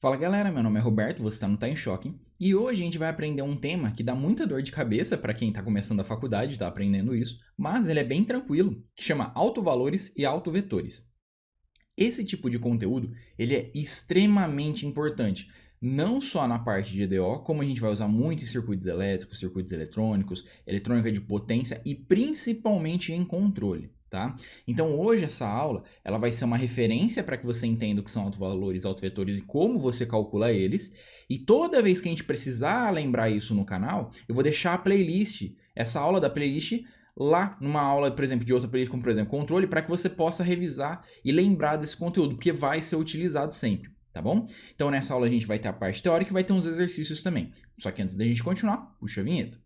Fala galera, meu nome é Roberto, você está no Tá em Choque, e hoje a gente vai aprender um tema que dá muita dor de cabeça para quem está começando a faculdade, está aprendendo isso, mas ele é bem tranquilo, que chama autovalores e autovetores. Esse tipo de conteúdo, ele é extremamente importante, não só na parte de EDO, como a gente vai usar muito em circuitos elétricos, circuitos eletrônicos, eletrônica de potência e principalmente em controle, tá? Então hoje essa aula, ela vai ser uma referência para que você entenda o que são autovalores, autovetores e como você calcula eles, e toda vez que a gente precisar lembrar isso no canal, eu vou deixar a playlist, essa aula da playlist lá numa aula, por exemplo, de outra playlist, como por exemplo, controle, para que você possa revisar e lembrar desse conteúdo, porque vai ser utilizado sempre, tá bom? Então nessa aula a gente vai ter a parte teórica e vai ter uns exercícios também. Só que antes da gente continuar, puxa a vinheta.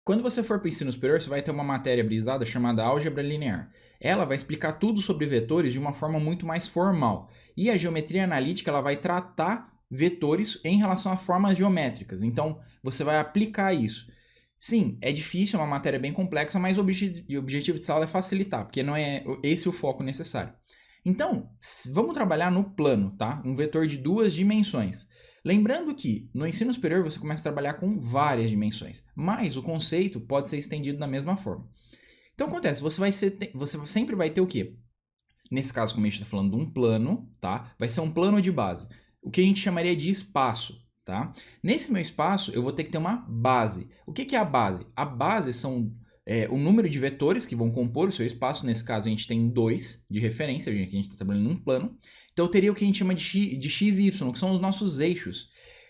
Quando você for para o ensino superior, você vai ter uma matéria brisada chamada álgebra linear. Ela vai explicar tudo sobre vetores de uma forma muito mais formal. E a geometria analítica ela vai tratar vetores em relação a formas geométricas. Então, você vai aplicar isso. Sim, é difícil, é uma matéria bem complexa, mas o objetivo de sala é facilitar, porque não é esse o foco necessário. Então, vamos trabalhar no plano, tá? Um vetor de duas dimensões. Lembrando que no ensino superior você começa a trabalhar com várias dimensões, mas o conceito pode ser estendido da mesma forma. Então acontece, você sempre vai ter o quê? Nesse caso, como a gente está falando de um plano, tá? Vai ser um plano de base. O que a gente chamaria de espaço, tá? Nesse meu espaço, eu vou ter que ter uma base. O que é a base? A base são o número de vetores que vão compor o seu espaço. Nesse caso, a gente tem dois de referência, a gente está trabalhando num plano. Então, eu teria o que a gente chama de x e y, que são os nossos eixos.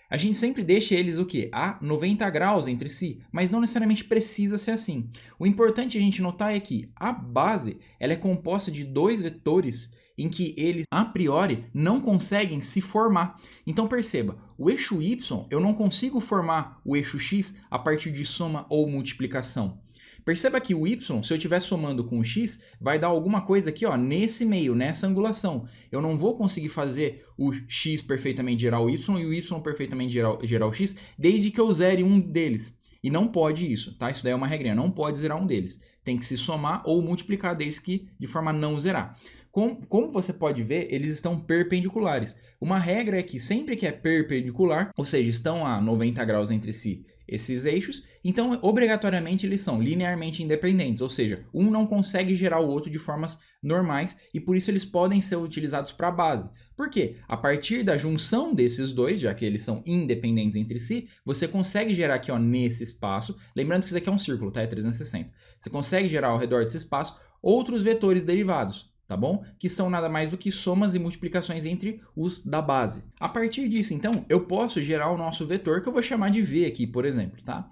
A gente sempre deixa eles o quê? A 90 graus entre si, mas não necessariamente precisa ser assim. O importante a gente notar é que a base ela é composta de dois vetores em que eles, a priori, não conseguem se formar. Então perceba, o eixo y, eu não consigo formar o eixo x a partir de soma ou multiplicação. Perceba que o y, se eu estiver somando com o x, vai dar alguma coisa aqui, ó, nesse meio, nessa angulação. Eu não vou conseguir fazer o x perfeitamente gerar o y e o y perfeitamente gerar o x, desde que eu zere um deles. E não pode isso, tá? Isso daí é uma regrinha, não pode zerar um deles. Tem que se somar ou multiplicar desde que de forma não zerar. Como você pode ver, eles estão perpendiculares. Uma regra é que sempre que é perpendicular, ou seja, estão a 90 graus entre si, esses eixos, então obrigatoriamente eles são linearmente independentes, ou seja, um não consegue gerar o outro de formas normais e por isso eles podem ser utilizados para a base. Por quê? A partir da junção desses dois, já que eles são independentes entre si, você consegue gerar aqui ó, nesse espaço, lembrando que isso aqui é um círculo, tá? É 360. Você consegue gerar ao redor desse espaço outros vetores derivados, tá bom? Que são nada mais do que somas e multiplicações entre os da base. A partir disso, então, eu posso gerar o nosso vetor, que eu vou chamar de V aqui, por exemplo, tá?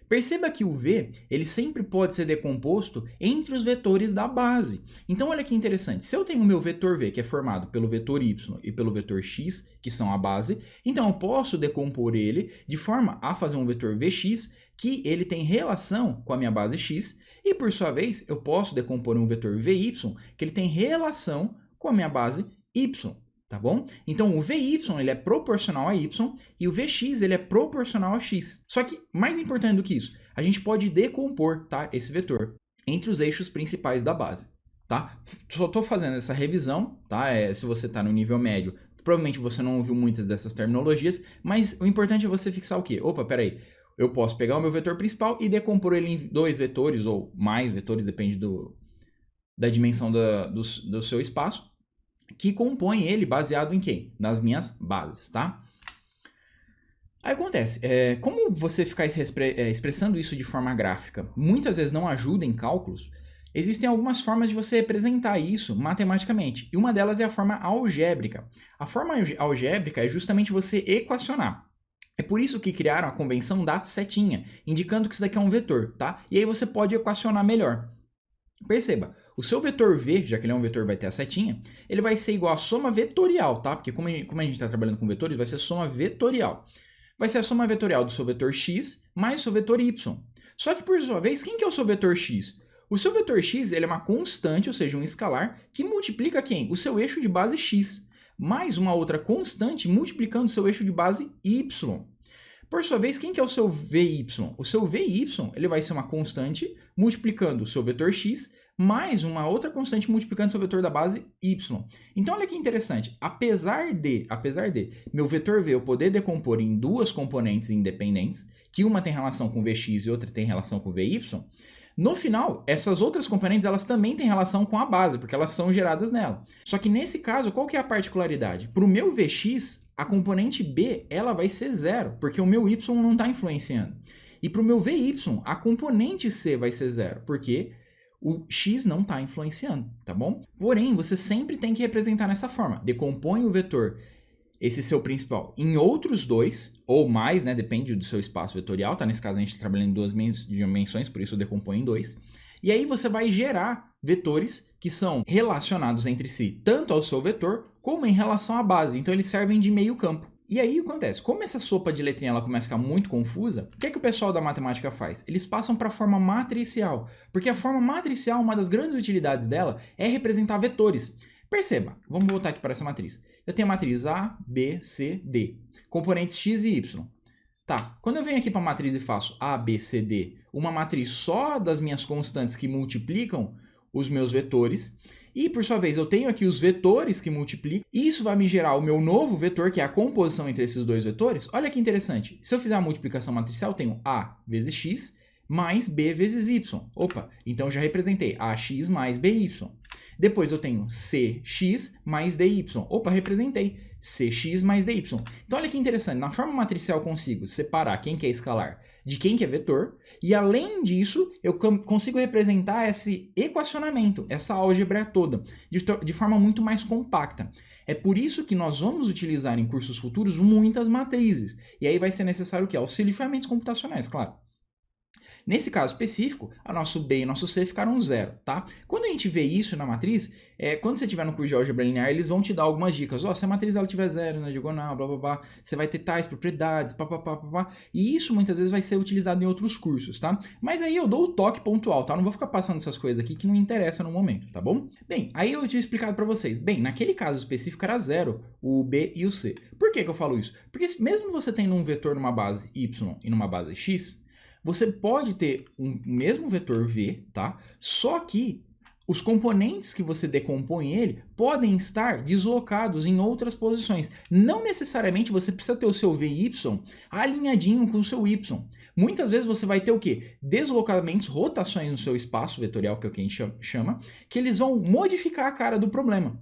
Perceba que o V, ele sempre pode ser decomposto entre os vetores da base. Então, olha que interessante. Se eu tenho o meu vetor V, que é formado pelo vetor Y e pelo vetor X, que são a base, então eu posso decompor ele de forma a fazer um vetor Vx, que ele tem relação com a minha base X, e por sua vez, eu posso decompor um vetor Vy, que ele tem relação com a minha base Y, tá bom? Então o Vy ele é proporcional a Y e o Vx ele é proporcional a X. Só que, mais importante do que isso, a gente pode decompor, tá, esse vetor entre os eixos principais da base, tá? Só estou fazendo essa revisão, tá? Se você está no nível médio, provavelmente você não ouviu muitas dessas terminologias, mas o importante é você fixar o quê? Opa, peraí. Eu posso pegar o meu vetor principal e decompor ele em dois vetores ou mais vetores, depende da dimensão do seu espaço, que compõem ele baseado em quem? Nas minhas bases, tá? Aí acontece, como você ficar expressando isso de forma gráfica muitas vezes não ajuda em cálculos, existem algumas formas de você representar isso matematicamente, e uma delas é a forma algébrica. A forma algébrica é justamente você equacionar. É por isso que criaram a convenção da setinha, indicando que isso daqui é um vetor, tá? E aí você pode equacionar melhor. Perceba, o seu vetor V, já que ele é um vetor vai ter a setinha, ele vai ser igual à soma vetorial, tá? Porque como a gente está trabalhando com vetores, vai ser soma vetorial. Vai ser a soma vetorial do seu vetor x mais o seu vetor y. Só que por sua vez, quem que é o seu vetor x? O seu vetor x ele é uma constante, ou seja, um escalar, que multiplica quem? O seu eixo de base x mais uma outra constante multiplicando seu eixo de base y. Por sua vez, quem que é o seu VY? O seu VY ele vai ser uma constante multiplicando o seu vetor x mais uma outra constante multiplicando o seu vetor da base y. Então, olha que interessante. Apesar de meu vetor v eu poder decompor em duas componentes independentes, que uma tem relação com Vx e outra tem relação com Vy, no final, essas outras componentes elas também têm relação com a base, porque elas são geradas nela. Só que nesse caso, qual que é a particularidade? Para o meu Vx, a componente B ela vai ser zero, porque o meu y não está influenciando. E para o meu Vy, a componente C vai ser zero, porque o x não está influenciando, tá bom? Porém, você sempre tem que representar nessa forma. Decompõe o vetor, esse seu principal, em outros dois, ou mais, né? Depende do seu espaço vetorial, tá? Nesse caso a gente está trabalhando em duas dimensões, por isso eu decompõe em dois. E aí você vai gerar vetores que são relacionados entre si, tanto ao seu vetor, como em relação à base. Então eles servem de meio campo. E aí o que acontece? Como essa sopa de letrinha ela começa a ficar muito confusa, o que é que o pessoal da matemática faz? Eles passam para a forma matricial, porque a forma matricial, uma das grandes utilidades dela é representar vetores. Perceba, vamos voltar aqui para essa matriz. Eu tenho a matriz A, B, C, D, componentes x e y. Tá, quando eu venho aqui para a matriz e faço A, B, C, D, uma matriz só das minhas constantes que multiplicam os meus vetores, e por sua vez eu tenho aqui os vetores que multiplicam, e isso vai me gerar o meu novo vetor, que é a composição entre esses dois vetores. Olha que interessante, se eu fizer a multiplicação matricial, eu tenho A vezes x mais B vezes y. Opa, então eu já representei AX mais BY. Depois eu tenho CX mais DY. Opa, representei CX mais DY. Então olha que interessante, na forma matricial eu consigo separar quem que é escalar de quem que é vetor, e além disso, eu consigo representar esse equacionamento, essa álgebra toda, de forma muito mais compacta. É por isso que nós vamos utilizar em cursos futuros muitas matrizes, e aí vai ser necessário o quê? Auxílio de ferramentas computacionais, claro. Nesse caso específico, a nosso B e nosso C ficaram zero, tá? Quando a gente vê isso na matriz, quando você estiver no curso de álgebra linear, eles vão te dar algumas dicas. Se a matriz ela tiver zero na diagonal, blá blá blá, você vai ter tais propriedades, pá. E isso muitas vezes vai ser utilizado em outros cursos, tá? Mas aí eu dou o toque pontual, tá? Eu não vou ficar passando essas coisas aqui que não interessa no momento, tá bom? Bem, aí eu tinha explicado para vocês. Bem, naquele caso específico era zero o B e o C. Por que eu falo isso? Porque mesmo você tendo um vetor numa base y e numa base x, você pode ter um mesmo vetor v, tá? Só que os componentes que você decompõe ele podem estar deslocados em outras posições. Não necessariamente você precisa ter o seu vy alinhadinho com o seu y. Muitas vezes você vai ter o quê? Deslocamentos, rotações no seu espaço vetorial, que é o que a gente chama, que eles vão modificar a cara do problema.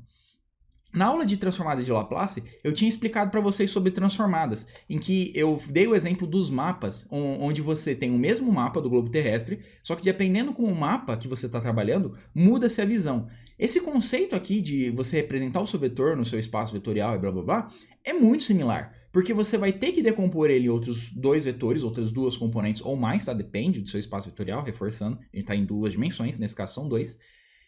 Na aula de transformadas de Laplace, eu tinha explicado para vocês sobre transformadas, em que eu dei o exemplo dos mapas, onde você tem o mesmo mapa do globo terrestre, só que dependendo com o mapa que você está trabalhando, muda-se a visão. Esse conceito aqui de você representar o seu vetor no seu espaço vetorial e blá blá blá, é muito similar, porque você vai ter que decompor ele em outros dois vetores, outras duas componentes ou mais, tá? Depende do seu espaço vetorial, reforçando, a gente está em duas dimensões, nesse caso são dois.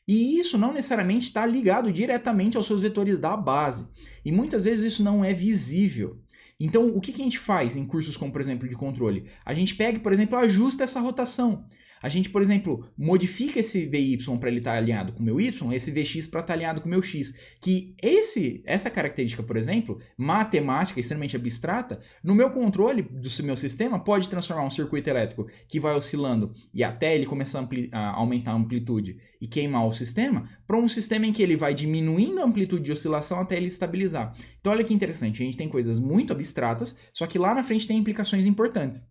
E isso não necessariamente está ligado diretamente aos seus vetores da base. E muitas vezes isso não é visível. Então, o que a gente faz em cursos como, por exemplo, de controle? A gente pega, por exemplo, ajusta essa rotação. A gente, por exemplo, modifica esse VY para ele estar alinhado com o meu Y, esse VX para estar alinhado com o meu X. Que essa característica, por exemplo, matemática, extremamente abstrata, no meu controle do meu sistema, pode transformar um circuito elétrico que vai oscilando e até ele começar a aumentar a amplitude e queimar o sistema, para um sistema em que ele vai diminuindo a amplitude de oscilação até ele estabilizar. Então olha que interessante, a gente tem coisas muito abstratas, só que lá na frente tem implicações importantes.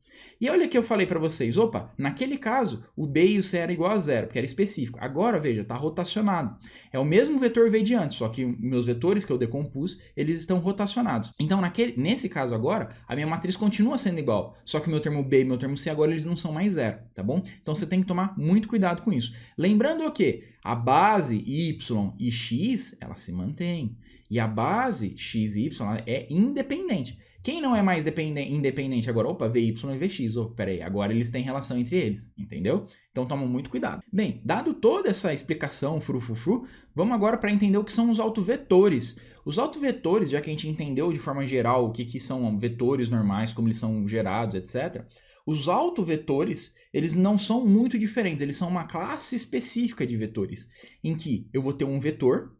E olha que eu falei para vocês, opa, naquele caso o B e o C era igual a zero, porque era específico. Agora, veja, está rotacionado. É o mesmo vetor V de antes, só que meus vetores que eu decompus, eles estão rotacionados. Então, nesse caso agora, a minha matriz continua sendo igual, só que meu termo B e meu termo C agora eles não são mais zero, tá bom? Então, você tem que tomar muito cuidado com isso. Lembrando o quê? A base Y e X, ela se mantém. E a base X e Y é independente. Quem não é mais independente agora? Opa, Vy e Vx. Peraí, agora eles têm relação entre eles, entendeu? Então toma muito cuidado. Bem, dado toda essa explicação frufru, vamos agora para entender o que são os autovetores. Os autovetores, já que a gente entendeu de forma geral o que são vetores normais, como eles são gerados, etc. Os autovetores, eles não são muito diferentes, eles são uma classe específica de vetores, em que eu vou ter um vetor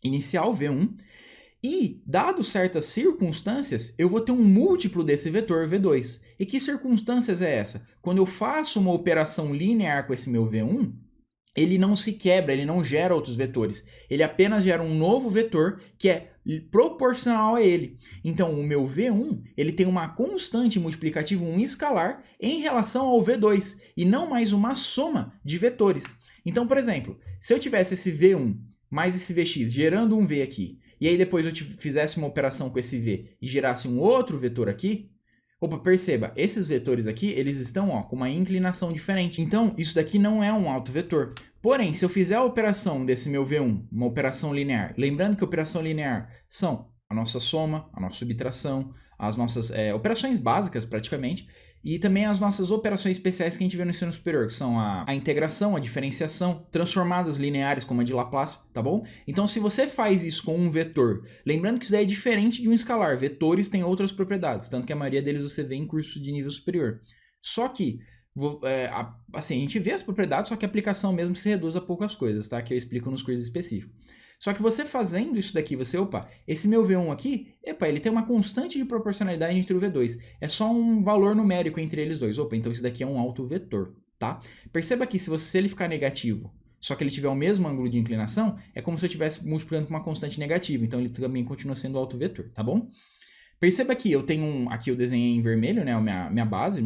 inicial, V1, E, dado certas circunstâncias, eu vou ter um múltiplo desse vetor V2. E que circunstâncias é essa? Quando eu faço uma operação linear com esse meu V1, ele não se quebra, ele não gera outros vetores. Ele apenas gera um novo vetor que é proporcional a ele. Então, o meu V1 ele tem uma constante multiplicativa, um escalar, em relação ao V2, e não mais uma soma de vetores. Então, por exemplo, se eu tivesse esse V1 mais esse Vx gerando um V aqui, e aí depois eu fizesse uma operação com esse V e gerasse um outro vetor aqui, opa, perceba, esses vetores aqui, eles estão com uma inclinação diferente. Então, isso daqui não é um autovetor. Porém, se eu fizer a operação desse meu V1, uma operação linear, lembrando que operação linear são a nossa soma, a nossa subtração, as nossas operações básicas praticamente, e também as nossas operações especiais que a gente vê no ensino superior, que são a integração, a diferenciação, transformadas lineares como a de Laplace, tá bom? Então, se você faz isso com um vetor, lembrando que isso daí é diferente de um escalar, vetores têm outras propriedades, tanto que a maioria deles você vê em cursos de nível superior. Só que, assim, a gente vê as propriedades, só que a aplicação mesmo se reduz a poucas coisas, tá? Que eu explico nos quizzes específicos. Só que você fazendo isso daqui, esse meu V1 aqui, ele tem uma constante de proporcionalidade entre o V2. É só um valor numérico entre eles dois. Então isso daqui é um autovetor, tá? Perceba que se ele ficar negativo, só que ele tiver o mesmo ângulo de inclinação, é como se eu estivesse multiplicando com uma constante negativa. Então ele também continua sendo autovetor, tá bom? Perceba que eu tenho aqui eu desenhei em vermelho, né, minha base,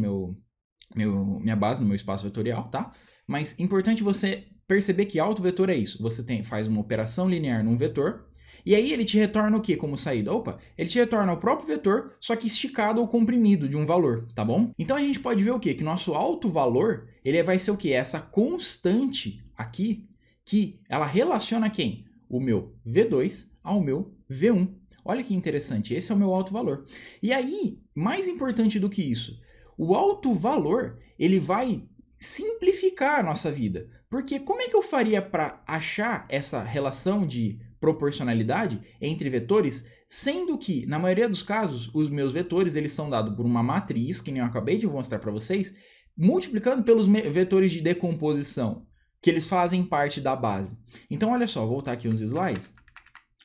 minha base no meu espaço vetorial, tá? Mas importante você perceber que autovetor é isso. Você faz uma operação linear num vetor, e aí ele te retorna o que como saída? Ele te retorna o próprio vetor, só que esticado ou comprimido de um valor, tá bom? Então a gente pode ver o quê? Que nosso autovalor, ele vai ser o quê? Essa constante aqui, que ela relaciona quem? O meu V2 ao meu V1. Olha que interessante, esse é o meu autovalor. E aí, mais importante do que isso, o autovalor, ele vai simplificar a nossa vida. Porque como é que eu faria para achar essa relação de proporcionalidade entre vetores, sendo que, na maioria dos casos, os meus vetores eles são dados por uma matriz, que nem eu acabei de mostrar para vocês, multiplicando pelos vetores de decomposição, que eles fazem parte da base. Então, olha só, vou voltar aqui uns slides.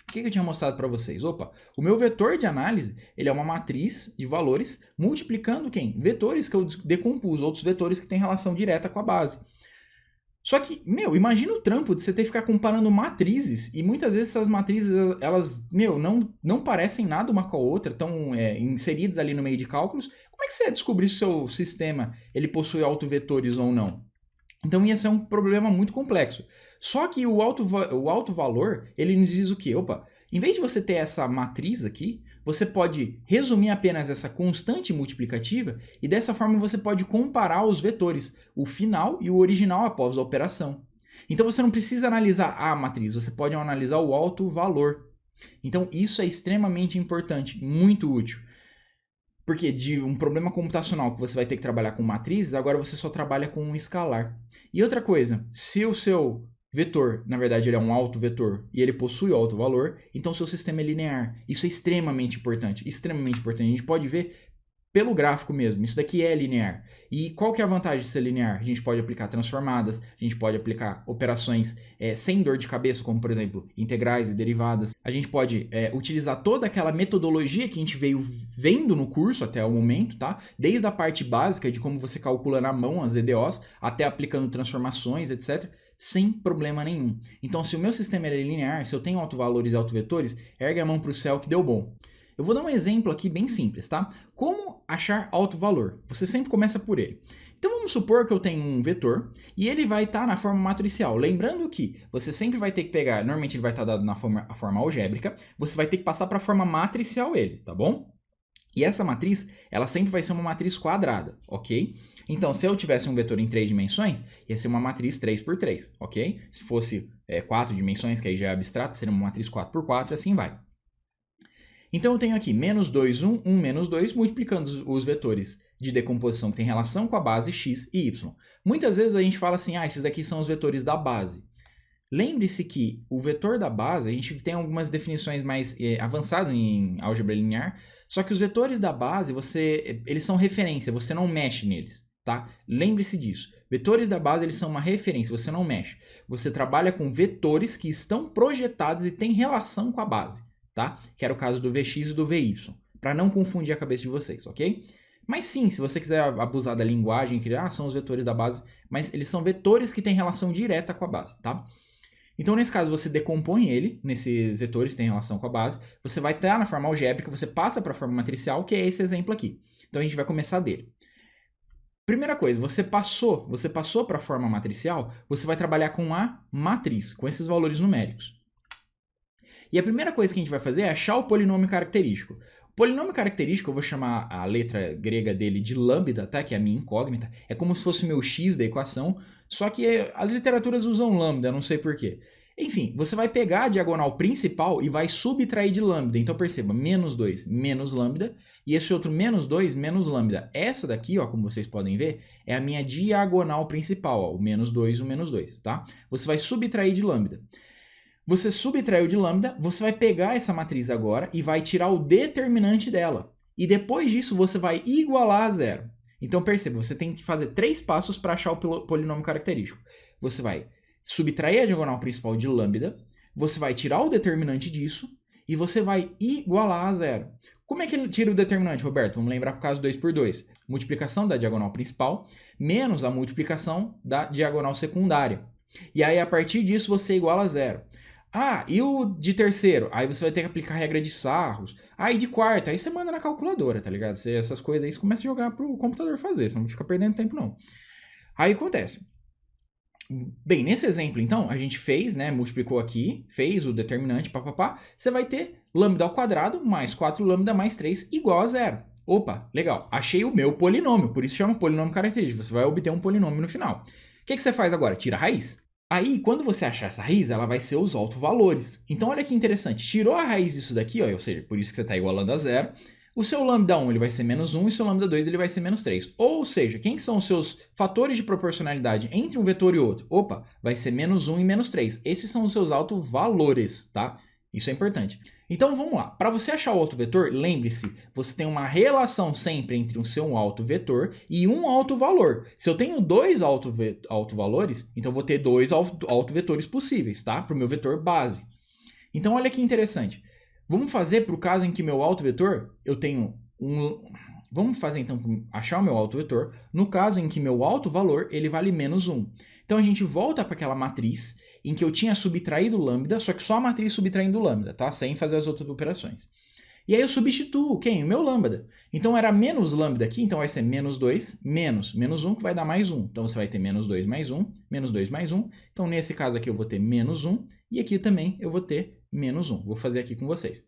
O que eu tinha mostrado para vocês? O meu vetor de análise, ele é uma matriz de valores multiplicando quem? Vetores que eu decompus, outros vetores que têm relação direta com a base. Só que, imagina o trampo de você ter que ficar comparando matrizes, e muitas vezes essas matrizes, elas, não parecem nada uma com a outra, estão inseridas ali no meio de cálculos. Como é que você ia descobrir se o seu sistema ele possui autovetores ou não? Então ia ser um problema muito complexo. Só que o alto valor, ele nos diz o quê? Em vez de você ter essa matriz aqui, você pode resumir apenas essa constante multiplicativa e dessa forma você pode comparar os vetores, o final e o original após a operação. Então você não precisa analisar a matriz, você pode analisar o alto valor. Então isso é extremamente importante, muito útil. Porque de um problema computacional que você vai ter que trabalhar com matrizes, agora você só trabalha com um escalar. E outra coisa, se o seu vetor, na verdade, ele é um autovetor e ele possui autovalor, então seu sistema é linear. Isso é extremamente importante, extremamente importante. A gente pode ver pelo gráfico mesmo, isso daqui é linear. E qual que é a vantagem de ser linear? A gente pode aplicar transformadas, a gente pode aplicar operações sem dor de cabeça, como por exemplo, integrais e derivadas. A gente pode utilizar toda aquela metodologia que a gente veio vendo no curso até o momento, tá? Desde a parte básica de como você calcula na mão as EDOs, até aplicando transformações, etc., sem problema nenhum. Então, se o meu sistema é linear, se eu tenho autovalores e autovetores, ergue a mão para o céu que deu bom. Eu vou dar um exemplo aqui bem simples, tá? Como achar autovalor? Você sempre começa por ele. Então vamos supor que eu tenho um vetor e ele vai estar na forma matricial. Lembrando que você sempre vai ter que pegar, normalmente ele vai estar dado na forma algébrica, você vai ter que passar para a forma matricial ele, tá bom? E essa matriz, ela sempre vai ser uma matriz quadrada, ok? Então, se eu tivesse um vetor em 3 dimensões, ia ser uma matriz 3x3, ok? Se fosse 4 dimensões, que aí já é abstrato, seria uma matriz 4x4 e assim vai. Então eu tenho aqui menos 2, 1, 1, menos 2, multiplicando os vetores de decomposição que tem relação com a base x e y. Muitas vezes a gente fala assim, esses daqui são os vetores da base. Lembre-se que o vetor da base, a gente tem algumas definições mais avançadas em álgebra linear, só que os vetores da base, eles são referência, você não mexe neles, tá? Lembre-se disso. Vetores da base, eles são uma referência, você não mexe. Você trabalha com vetores que estão projetados e têm relação com a base. tá? Que era o caso do Vx e do Vy, para não confundir a cabeça de vocês, ok? Mas sim, se você quiser abusar da linguagem, que são os vetores da base, mas eles são vetores que têm relação direta com a base, tá? Então, nesse caso, você decompõe ele, nesses vetores que têm relação com a base, você vai estar na forma algébrica, você passa para a forma matricial, que é esse exemplo aqui. Então, a gente vai começar dele. Primeira coisa, você passou para a forma matricial, você vai trabalhar com a matriz, com esses valores numéricos. E a primeira coisa que a gente vai fazer é achar o polinômio característico. O polinômio característico, eu vou chamar a letra grega dele de lambda, tá? Que é a minha incógnita. É como se fosse o meu x da equação, só que as literaturas usam lambda, não sei porquê. Enfim, você vai pegar a diagonal principal e vai subtrair de lambda. Então perceba, menos 2 menos lambda, e esse outro menos 2 menos lambda. Essa daqui, ó, como vocês podem ver, é a minha diagonal principal, ó, o menos 2 e o menos 2, tá? Você vai subtrair de lambda. Você subtraiu de lambda, você vai pegar essa matriz agora e vai tirar o determinante dela. E depois disso você vai igualar a zero. Então perceba, você tem que fazer 3 passos para achar o polinômio característico. Você vai subtrair a diagonal principal de lambda, você vai tirar o determinante disso e você vai igualar a zero. Como é que ele tira o determinante, Roberto? Vamos lembrar por causa 2 por 2. Multiplicação da diagonal principal menos a multiplicação da diagonal secundária. E aí, a partir disso, você iguala a zero. Ah, e o de terceiro? Aí você vai ter que aplicar a regra de Sarros. Ah, e de quarto? Aí você manda na calculadora, tá ligado? Essas coisas aí você começa a jogar pro computador fazer, você não fica perdendo tempo, não. Aí acontece. Bem, nesse exemplo, então, a gente fez, né, multiplicou aqui, fez o determinante, papapá, você vai ter lambda ao quadrado mais 4 lambda mais 3 igual a zero. Opa, legal, achei o meu polinômio, por isso chama polinômio característico, você vai obter um polinômio no final. O que você faz agora? Tira a raiz. Aí, quando você achar essa raiz, ela vai ser os autovalores. Então, olha que interessante, tirou a raiz disso daqui, ó, ou seja, por isso que você está igualando a zero, o seu lambda 1 ele vai ser menos 1 e o seu lambda 2 ele vai ser menos 3. Ou seja, quem são os seus fatores de proporcionalidade entre um vetor e outro? Opa, vai ser menos 1 e menos 3. Esses são os seus autovalores, tá? Isso é importante. Então vamos lá. Para você achar o autovetor, lembre-se, você tem uma relação sempre entre o seu autovetor e um autovalor. Se eu tenho dois autovalores, então eu vou ter dois autovetores possíveis, tá? Para o meu vetor base. Então olha que interessante. Vamos fazer para o caso em que meu autovetor, eu tenho um... Vamos fazer então, achar o meu autovetor, no caso em que meu autovalor, ele vale menos 1. Então a gente volta para aquela matriz em que eu tinha subtraído lambda, só que só a matriz subtraindo lambda, tá? Sem fazer as outras operações. E aí eu substituo quem? O meu lambda. Então era menos lambda aqui, então vai ser menos 2, menos 1, que vai dar mais 1. Então você vai ter menos 2 mais 1, menos 2 mais 1. Então nesse caso aqui eu vou ter menos 1, e aqui também eu vou ter menos 1. Vou fazer aqui com vocês.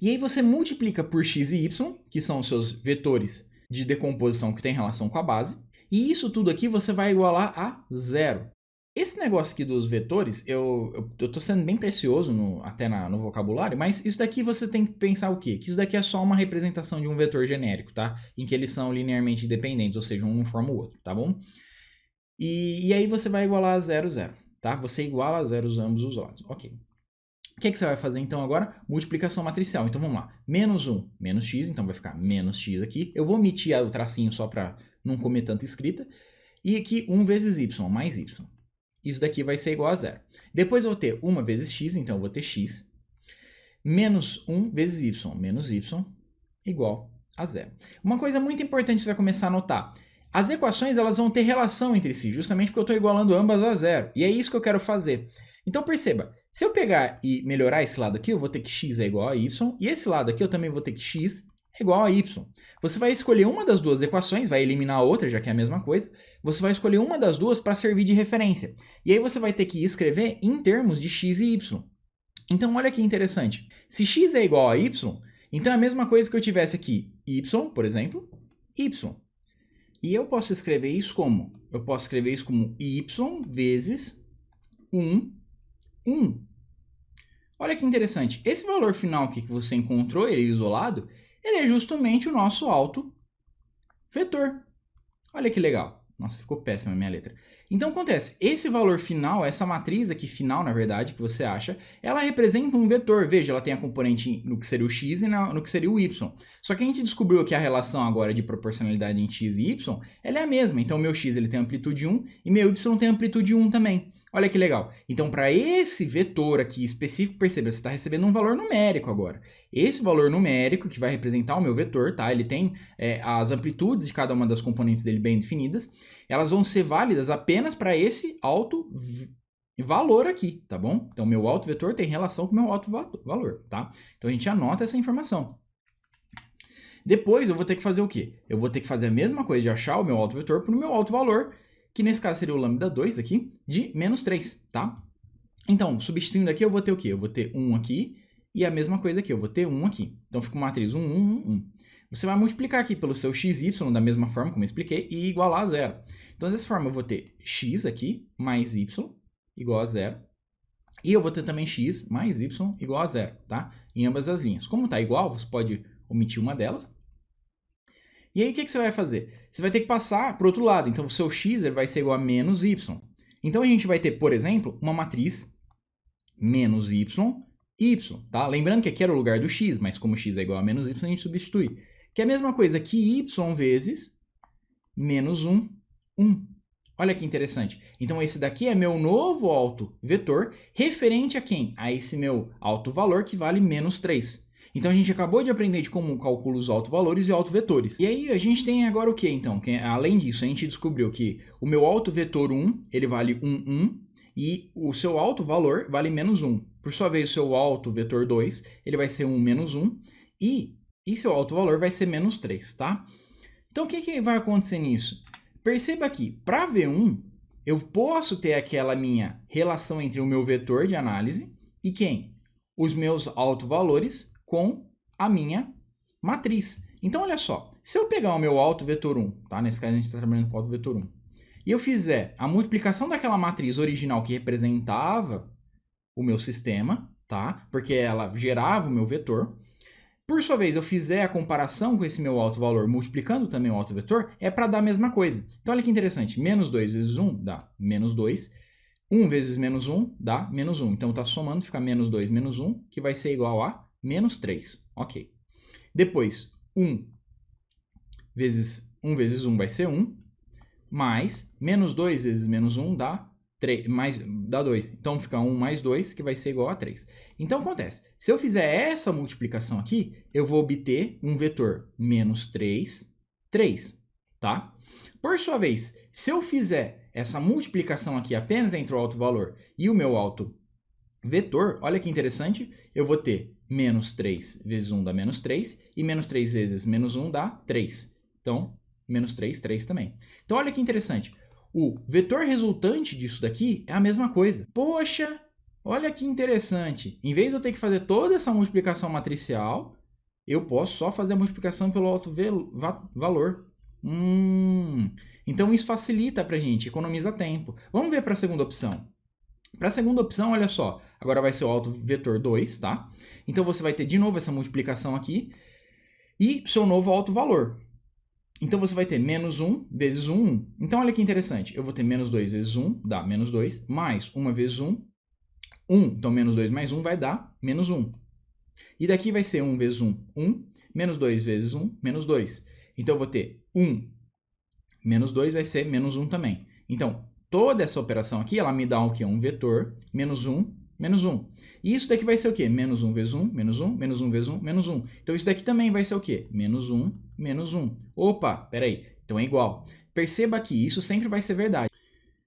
E aí você multiplica por x e y, que são os seus vetores de decomposição que tem relação com a base. E isso tudo aqui você vai igualar a zero. Esse negócio aqui dos vetores, eu tô sendo bem precioso até no vocabulário, mas isso daqui você tem que pensar o quê? Que isso daqui é só uma representação de um vetor genérico, tá? Em que eles são linearmente independentes, ou seja, um não forma o outro, tá bom? E aí você vai igualar a 0, 0, tá? Você iguala a zeros ambos os lados, ok. O que você vai fazer então agora? Multiplicação matricial. Então vamos lá. Menos 1, menos x, então vai ficar menos x aqui. Eu vou omitir o tracinho só para não comer tanta escrita. E aqui 1 vezes y, mais y. Isso daqui vai ser igual a 0. Depois eu vou ter 1 vezes x, então eu vou ter x. Menos 1 vezes y, menos y, igual a 0. Uma coisa muito importante você vai começar a notar. As equações elas vão ter relação entre si, justamente porque eu estou igualando ambas a 0. E é isso que eu quero fazer. Então perceba, se eu pegar e melhorar esse lado aqui, eu vou ter que x é igual a y. E esse lado aqui eu também vou ter que x é igual a y. Você vai escolher uma das duas equações, vai eliminar a outra, já que é a mesma coisa. Você vai escolher uma das duas para servir de referência. E aí você vai ter que escrever em termos de x e y. Então olha que interessante. Se x é igual a y, então é a mesma coisa que eu tivesse aqui y, por exemplo, y. E eu posso escrever isso como? Eu posso escrever isso como y vezes 1, 1. Olha que interessante. Esse valor final aqui que você encontrou, ele isolado, ele é justamente o nosso autovetor. Olha que legal. Nossa, ficou péssima a minha letra. Então acontece, esse valor final, essa matriz aqui final, na verdade, que você acha, ela representa um vetor. Veja, ela tem a componente no que seria o x e no que seria o y. Só que a gente descobriu que a relação agora de proporcionalidade em x e y, ela é a mesma. Então meu x ele tem amplitude 1 e meu y tem amplitude 1 também. Olha que legal. Então, para esse vetor aqui específico, perceba, você está recebendo um valor numérico agora. Esse valor numérico, que vai representar o meu vetor, tá? Ele tem as amplitudes de cada uma das componentes dele bem definidas. Elas vão ser válidas apenas para esse alto valor aqui, tá bom? Então, meu alto vetor tem relação com o meu alto valor, tá? Então, a gente anota essa informação. Depois, eu vou ter que fazer o quê? Eu vou ter que fazer a mesma coisa de achar o meu alto vetor para o meu alto valor, que nesse caso seria o lambda 2 aqui, de menos 3, tá? Então, substituindo aqui, eu vou ter o quê? Eu vou ter 1 aqui e a mesma coisa aqui, eu vou ter 1 aqui. Então, fica uma matriz 1, 1, 1, 1. Você vai multiplicar aqui pelo seu xy da mesma forma como eu expliquei e igualar a zero. Então, dessa forma, eu vou ter x aqui mais y igual a zero. E eu vou ter também x mais y igual a zero, tá? Em ambas as linhas. Como está igual, você pode omitir uma delas. E aí, o que você vai fazer? Você vai ter que passar para o outro lado. Então, o seu x vai ser igual a menos y. Então, a gente vai ter, por exemplo, uma matriz menos y, y, tá? Lembrando que aqui era o lugar do x, mas como x é igual a menos y, a gente substitui. Que é a mesma coisa que y vezes menos 1, 1. Olha que interessante. Então, esse daqui é meu novo alto vetor, referente a quem? A esse meu alto valor, que vale menos 3. Então, a gente acabou de aprender de como calcula os autovalores e autovetores. E aí, a gente tem agora o que, então? Que, além disso, a gente descobriu que o meu alto vetor 1, ele vale 1, 1, e o seu alto valor vale menos 1. Por sua vez, o seu alto vetor 2, ele vai ser 1 menos 1, e seu alto valor vai ser menos 3, tá? Então, o que vai acontecer nisso? Perceba que, para V1, eu posso ter aquela minha relação entre o meu vetor de análise e quem? Os meus autovalores com a minha matriz. Então, olha só, se eu pegar o meu alto vetor 1, tá? Nesse caso a gente está trabalhando com o alto vetor 1, e eu fizer a multiplicação daquela matriz original que representava o meu sistema, tá? Porque ela gerava o meu vetor. Por sua vez, eu fizer a comparação com esse meu alto valor, multiplicando também o alto vetor, é para dar a mesma coisa. Então, olha que interessante. Menos 2 vezes 1 dá menos 2. 1 vezes menos 1 dá menos 1. Então, está somando, fica menos 2 menos 1, que vai ser igual a menos 3. Ok. Depois, 1 vezes 1 vai ser 1, mais menos 2 vezes menos 1 dá 3, dá 2. Então, fica 1 mais 2, que vai ser igual a 3. Então, acontece. Se eu fizer essa multiplicação aqui, eu vou obter um vetor menos 3, 3, tá? Por sua vez, se eu fizer essa multiplicação aqui apenas entre o alto valor e o meu alto vetor, olha que interessante, eu vou ter menos 3 vezes 1 dá menos 3, e menos 3 vezes menos 1 dá 3. Então, menos 3, 3 também. Então, olha que interessante. O vetor resultante disso daqui é a mesma coisa. Poxa, olha que interessante. Em vez de eu ter que fazer toda essa multiplicação matricial, eu posso só fazer a multiplicação pelo alto valor. Então, isso facilita para a gente, economiza tempo. Vamos ver para a segunda opção. Para a segunda opção, olha só, agora vai ser o alto vetor 2, tá? Então, você vai ter de novo essa multiplicação aqui e seu novo alto valor. Então, você vai ter menos 1 vezes 1, 1. Então, olha que interessante. Eu vou ter menos 2 vezes 1, dá menos 2, mais 1 vezes 1, 1. Então, menos 2 mais 1 vai dar menos 1. E daqui vai ser 1 vezes 1, 1. Menos 2 vezes 1, menos 2. Então, eu vou ter 1 menos 2 vai ser menos 1 também. Então, toda essa operação aqui, ela me dá o quê? Um vetor, menos 1, menos 1. E isso daqui vai ser o quê? Menos 1 vezes 1, menos 1, menos 1 vezes 1, menos 1. Então, isso daqui também vai ser o quê? Menos 1, menos 1. Opa, peraí. Então, é igual. Perceba que isso sempre vai ser verdade.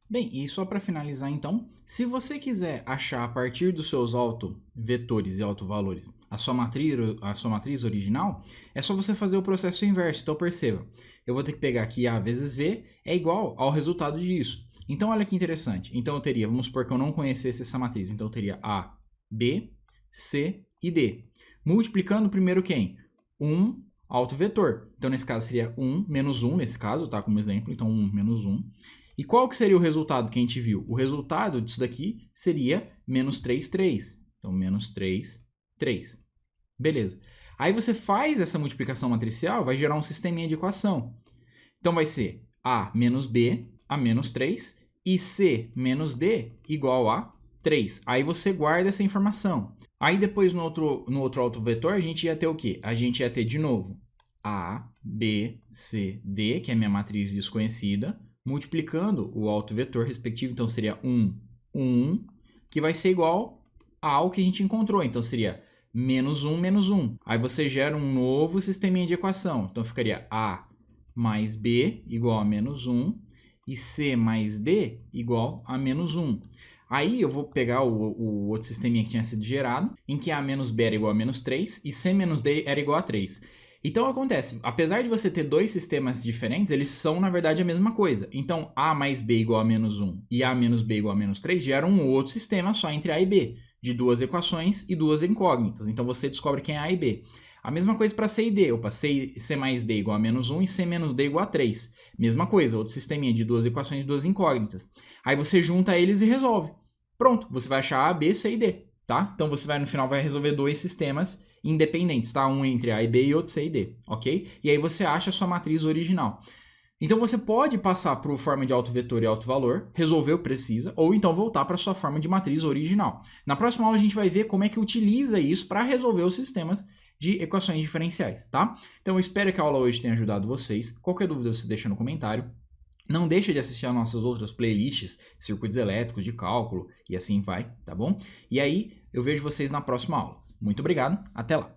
Bem, e só para finalizar então, se você quiser achar a partir dos seus autovetores e autovalores a sua matriz original, é só você fazer o processo inverso. Então perceba, eu vou ter que pegar aqui A vezes V é igual ao resultado disso. Então olha que interessante. Então eu teria, vamos supor que eu não conhecesse essa matriz, então eu teria A, B, C e D. Multiplicando primeiro quem? Um autovetor. Então nesse caso seria 1 menos 1, nesse caso, tá? Como exemplo, então 1 menos 1. E qual que seria o resultado que a gente viu? O resultado disso daqui seria menos 3, 3. Então, menos 3, 3. Beleza. Aí você faz essa multiplicação matricial, vai gerar um sisteminha de equação. Então, vai ser A menos B a menos 3 e C menos D igual a 3. Aí você guarda essa informação. Aí depois no outro autovetor a gente ia ter o quê? A gente ia ter de novo A, B, C, D, que é a minha matriz desconhecida, multiplicando o autovetor respectivo, então seria 1 1, que vai ser igual ao que a gente encontrou. Então, seria menos 1, menos 1. Aí você gera um novo sisteminha de equação. Então, ficaria A mais B igual a menos 1 e C mais D igual a menos 1. Aí eu vou pegar o outro sisteminha que tinha sido gerado, em que A menos B era igual a menos 3 e C menos D era igual a 3. Então acontece, apesar de você ter dois sistemas diferentes, eles são na verdade a mesma coisa. Então A mais B igual a menos 1 e A menos B igual a menos 3 geram um outro sistema só entre A e B, de duas equações e duas incógnitas. Então você descobre quem é A e B. A mesma coisa para C e D. Opa, C mais D igual a menos 1 e C menos D igual a 3. Mesma coisa, outro sisteminha de duas equações e duas incógnitas. Aí você junta eles e resolve. Pronto, você vai achar A, B, C e D, tá? Então você vai no final vai resolver dois sistemas independentes, tá? Um entre A e B e outro C e D, ok? E aí você acha a sua matriz original. Então você pode passar para a forma de autovetor e autovalor, resolver o que precisa, ou então voltar para a sua forma de matriz original. Na próxima aula a gente vai ver como é que utiliza isso para resolver os sistemas de equações diferenciais, tá? Então eu espero que a aula hoje tenha ajudado vocês. Qualquer dúvida você deixa no comentário. Não deixa de assistir as nossas outras playlists, circuitos elétricos, de cálculo e assim vai, tá bom? E aí eu vejo vocês na próxima aula. Muito obrigado, até lá!